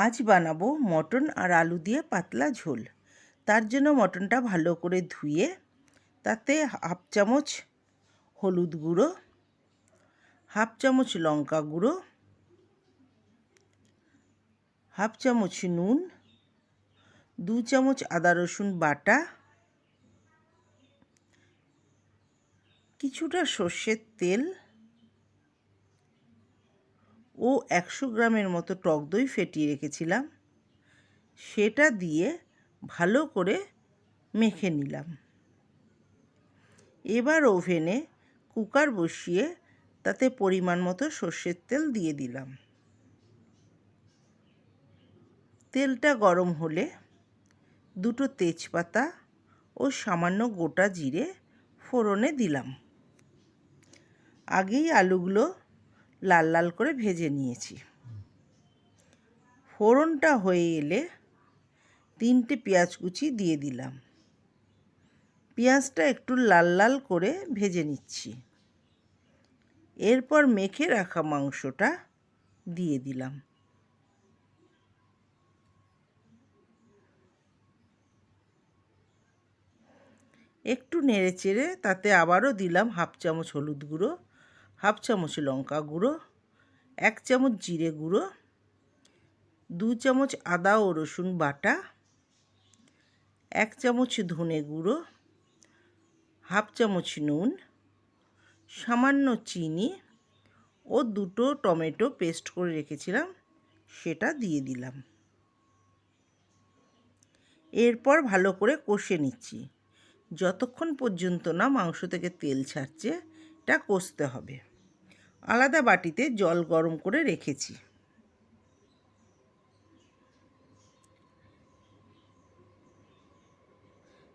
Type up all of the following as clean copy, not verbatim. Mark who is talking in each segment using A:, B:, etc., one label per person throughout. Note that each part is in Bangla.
A: আজ বানাবো মটন আর আলু দিয়ে পাতলা ঝোল। তার জন্য মটনটা ভালো করে ধুয়ে তাতে হাফ চামচ হলুদ গুঁড়ো, হাফ চামচ লঙ্কা গুঁড়ো, হাফ চামচ নুন, 2 চামচ আদা রসুন বাটা, কিছুটা সর্ষের তেল ও 100 গ্রামের মতো টক দই ফেটিয়ে রেখেছিলাম, সেটা দিয়ে ভালো করে মেখে নিলাম। এবার ওভেনে কুকার বসিয়ে তাতে পরিমাণ মতো সর্ষের তেল দিয়ে দিলাম। তেলটা গরম হলে 2টো তেজপাতা ও সামান্য গোটা জিরে ফোড়নে দিলাম। আগেই আলুগুলো লাল লাল করে ভেজে নিয়েছি। ফোড়নটা হয়ে এলে 3টে পেঁয়াজ কুচি দিয়ে দিলাম। পেঁয়াজটা একটু লাল লাল করে ভেজে নিচ্ছি। এরপর মেখে রাখা মাংসটা দিয়ে দিলাম। একটু নেড়ে চেড়ে তাতে আবারও দিলাম হাফ চামচ হলুদ গুঁড়ো, হাফ চামচ লঙ্কা গুঁড়ো, 1 চামচ জিরে গুঁড়ো, 2 চামচ আদা ও রসুন বাটা, 1 চামচ ধনে গুঁড়ো, হাফ চামচ নুন, সামান্য চিনি ও 2টো টমেটো পেস্ট করে রেখেছিলাম, সেটা দিয়ে দিলাম। এরপর ভালো করে কষে নিচ্ছি। যতক্ষণ পর্যন্ত না মাংস থেকে তেল ছাড়ছে এটা কষতে হবে। আলাদা বাটিতে জল গরম করে রেখেছি।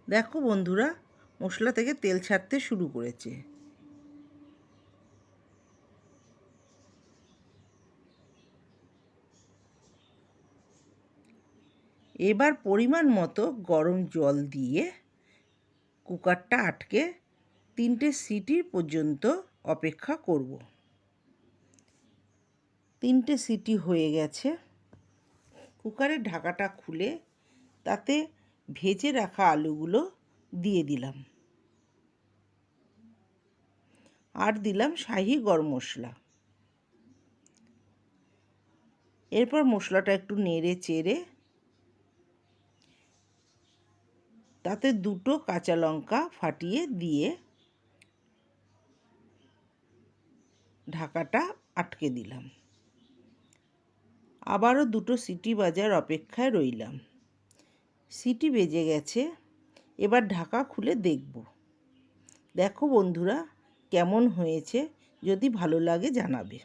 A: দেখো বন্ধুরা, মশলা থেকে তেল ছাড়তে শুরু করেছে। এবার পরিমাণ মতো গরম জল দিয়ে কুকারটা আটকে 3টে সিটি পর্যন্ত অপেক্ষা করব। 3টে সিটি হয়ে গেছে। কুকারের ঢাকাটা খুলে তাতে ভেজে রাখা আলুগুলো দিয়ে দিলাম। আর দিলাম শাহি গরম মশলা। এরপর মশলাটা একটু নেড়ে চেড়ে তাতে 2টো কাঁচা লঙ্কা ফাটিয়ে দিয়ে ঢাকাটা আটকে দিলাম। আবারও 2টো সিটি বাজার অপেক্ষায় রইলাম। সিটি বেজে গেছে। এবার ঢাকা খুলে দেখব। দেখো বন্ধুরা কেমন হয়েছে, যদি ভালো লাগে জানাবে।